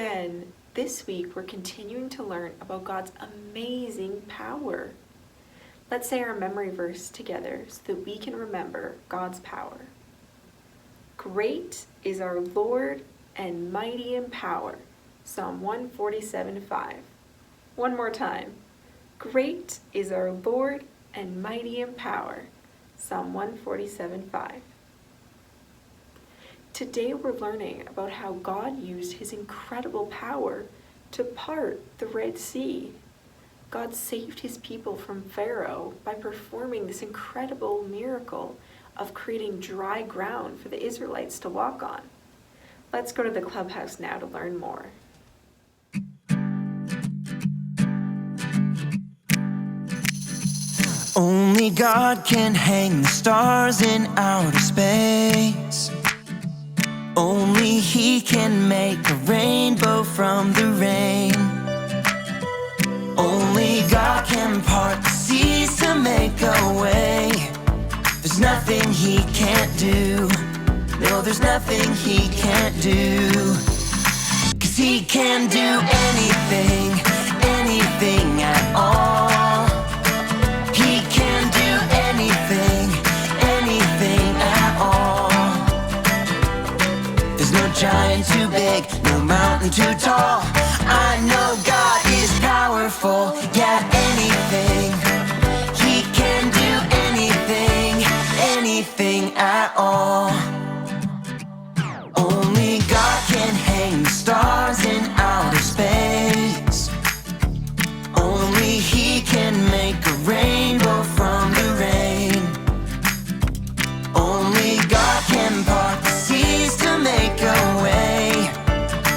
again. This week we're continuing to learn about God's amazing power. Let's say our memory verse together so that we can remember God's power. Great is our Lord and mighty in power. Psalm 147:5. One more time. Great is our Lord and mighty in power. Psalm 147:5. Today we're learning about how God used his incredible power to part the Red Sea. God saved his people from Pharaoh by performing this incredible miracle of creating dry ground for the Israelites to walk on. Let's go to the clubhouse now to learn more. Only God can hang the stars in outer space. Only He can make a rainbow from the rain. Only God can part the seas to make a way. There's nothing He can't do. No, there's nothing He can't do. 'Cause He can do anything, anything at all. He can do anything, anything at all. There's no giant too big, no mountain too tall. I know God is powerful, yeah, anything. He can do anything, anything at all. Only God can hang the stars in outer space. Only He can make a rainbow from the rain. Only God can part the seas to make a way.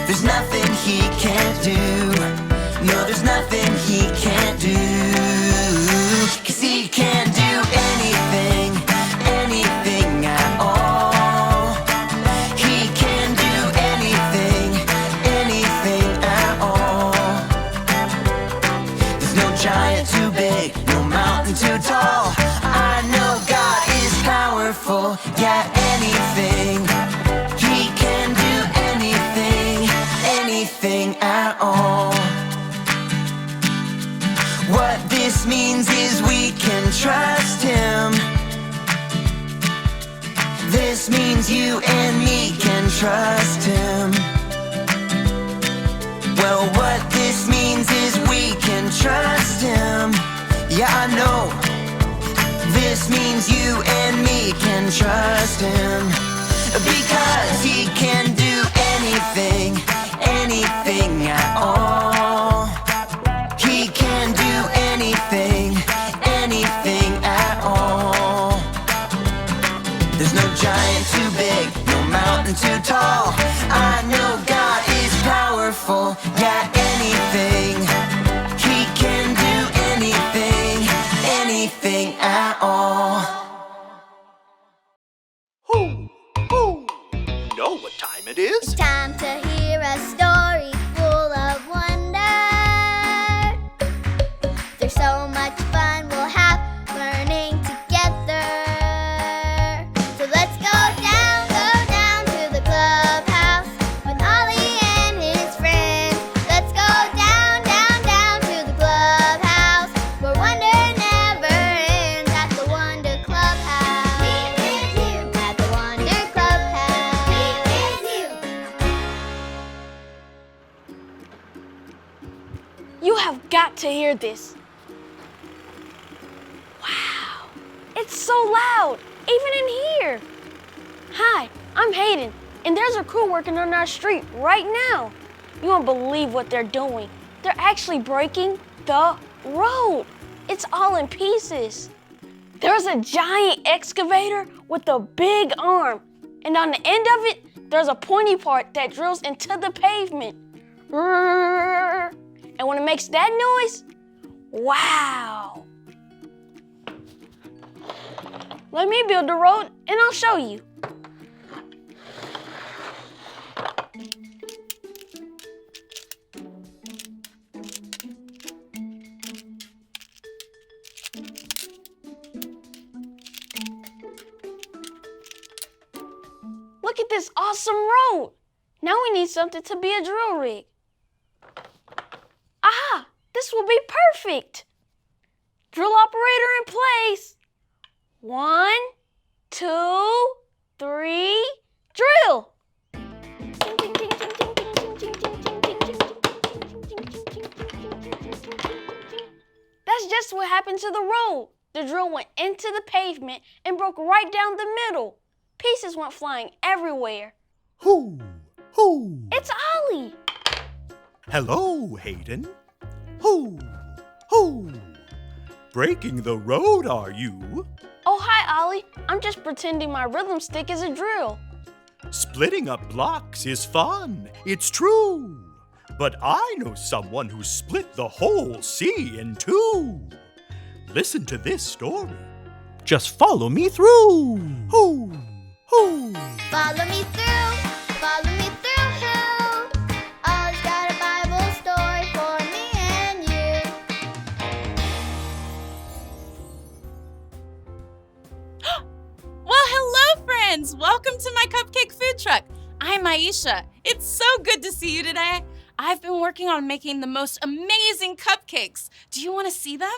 There's nothing He can't do. No, there's nothing He can't do. 'Cause He can do anything, anything at all. He can do anything, anything at all. There's no giant too big, no mountain too tall. I know God is powerful, yeah, anything. He can do anything, anything at all. What this means is we can trust Him. This means you and me can trust Him. Well, what this means is we can trust Him. Yeah, I know. This means you and me can trust Him. Because He can do anything, anything at all. He can do anything, anything at all. There's no giant too big, no mountain too tall. I know God is powerful, yeah, anything. He can do anything, anything at all. You know what time it is? It's time to hear a story full of wonder. There's so much fun we'll have learning together. So let's go down to the clubhouse with Ollie and his friends. Let's go down to the clubhouse where wonder never ends at the Wonder Clubhouse. Meet with you at the Wonder Clubhouse. Meet with you. You have got to hear this. Wow, it's so loud, even in here. Hi, I'm Hayden, and there's a crew working on our street right now. You won't believe what they're doing. They're actually breaking the road. It's all in pieces. There's a giant excavator with a big arm, and on the end of it, there's a pointy part that drills into the pavement. And when it makes that noise, wow. Let me build the road and I'll show you. Look at this awesome road. Now we need something to be a drill rig. This will be perfect. Drill operator in place. 1, 2, 3, drill. That's just what happened to the road. The drill went into the pavement and broke right down the middle. Pieces went flying everywhere. Hoo! Hoo! It's Ollie. Hello, Hayden. Hoo! Hoo! Breaking the road, are you? Oh, hi, Ollie. I'm just pretending my rhythm stick is a drill. Splitting up blocks is fun, it's true. But I know someone who split the whole sea in two. Listen to this story. Just follow me through. Hoo! Hoo! Follow me through, follow me through, who? Ollie's got a Bible story for me and you. Well, hello, friends. Welcome to my cupcake food truck. I'm Aisha. It's so good to see you today. I've been working on making the most amazing cupcakes. Do you want to see them?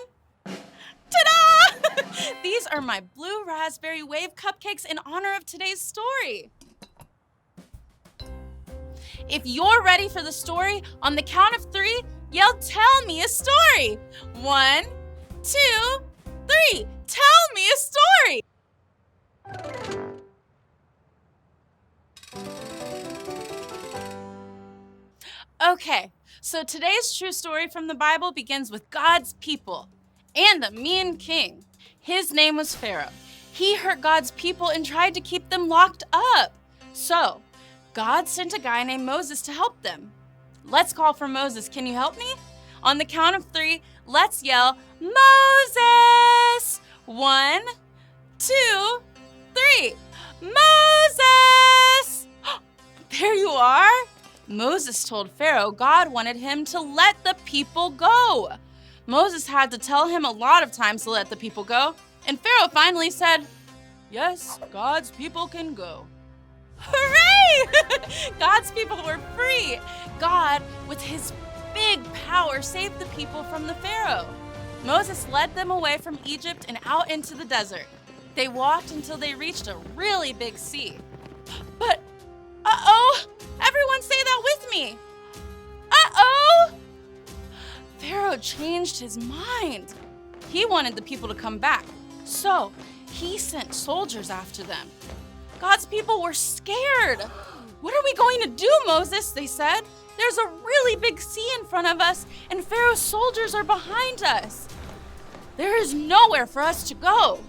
Ta-da! These are my blue raspberry wave cupcakes in honor of today's story. If you're ready for the story, on the count of 3, yell, "Tell me a story." 1, 2, 3. Tell me a story. Okay, so today's true story from the Bible begins with God's people and a mean king. His name was Pharaoh. He hurt God's people and tried to keep them locked up. So, God sent a guy named Moses to help them. Let's call for Moses. Can you help me? On the count of 3, let's yell, "Moses!" 1, 2, 3. Moses! There you are. Moses told Pharaoh God wanted him to let the people go. Moses had to tell him a lot of times to let the people go, and Pharaoh finally said, "Yes, God's people can go." Hooray! God's people were free. God, with his big power, saved the people from the Pharaoh. Moses led them away from Egypt and out into the desert. They walked until they reached a really big sea. But, everyone say that with me. Pharaoh changed his mind. He wanted the people to come back, so he sent soldiers after them. God's people were scared. "What are we going to do, Moses?" they said. "There's a really big sea in front of us, and Pharaoh's soldiers are behind us. There is nowhere for us to go."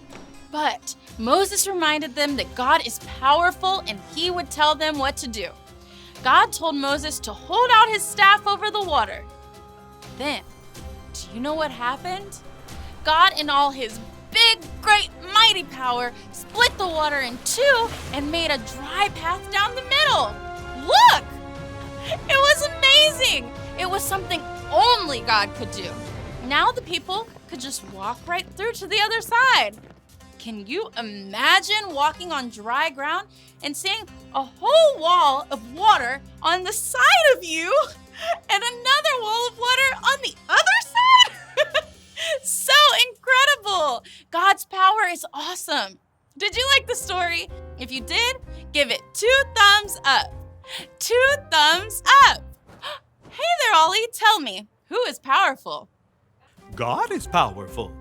But Moses reminded them that God is powerful and he would tell them what to do. God told Moses to hold out his staff over the water. Then, do you know what happened? God, in all his big, great, mighty power, split the water in 2 and made a dry path down the middle. Look! It was amazing! It was something only God could do. Now the people could just walk right through to the other side. Can you imagine walking on dry ground and seeing a whole wall of water on the side of you and another wall of water on the other side? So incredible! God's power is awesome. Did you like the story? If you did, give it 2 thumbs up. 2 thumbs up. Hey there, Ollie. Tell me, who is powerful? God is powerful.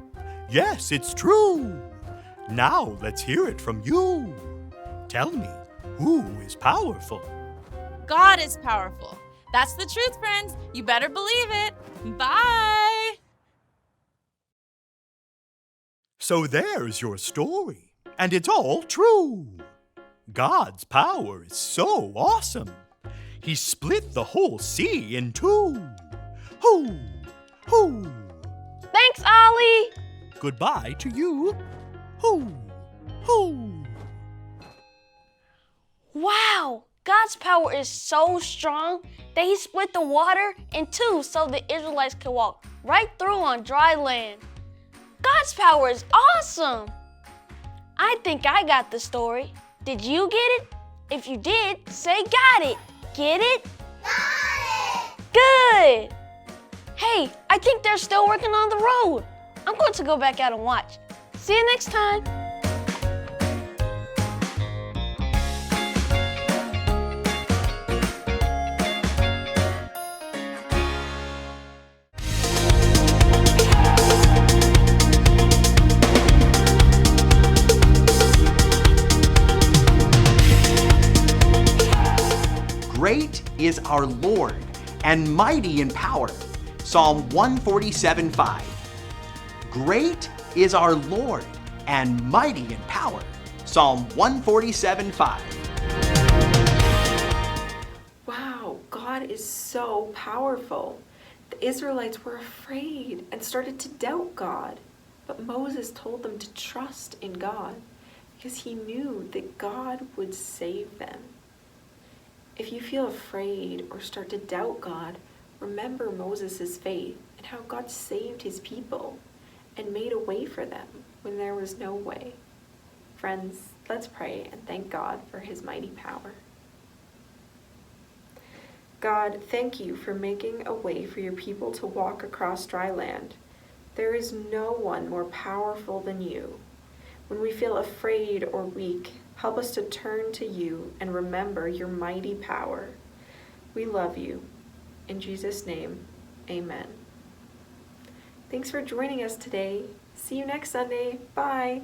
Yes, it's true. Now let's hear it from you. Tell me, who is powerful? God is powerful. That's the truth, friends. You better believe it. Bye. So there's your story, and it's all true. God's power is so awesome. He split the whole sea in 2. Hoo! Hoo! Thanks, Ollie. Goodbye to you. Hoo! Hoo! Wow, God's power is so strong that he split the water in 2 so the Israelites could walk right through on dry land. God's power is awesome. I think I got the story. Did you get it? If you did, say got it. Get it? Got it! Good. Hey, I think they're still working on the road. I'm going to go back out and watch. See you next time. Great is our Lord, and mighty in power. Psalm 147:5. Great is our Lord, and mighty in power. Psalm 147:5. Wow, God is so powerful. The Israelites were afraid and started to doubt God, but Moses told them to trust in God because he knew that God would save them. If you feel afraid or start to doubt God, remember Moses' faith and how God saved his people and made a way for them when there was no way. Friends, let's pray and thank God for his mighty power. God, thank you for making a way for your people to walk across dry land. There is no one more powerful than you. When we feel afraid or weak, help us to turn to you and remember your mighty power. We love you. In Jesus' name, amen. Thanks for joining us today. See you next Sunday. Bye.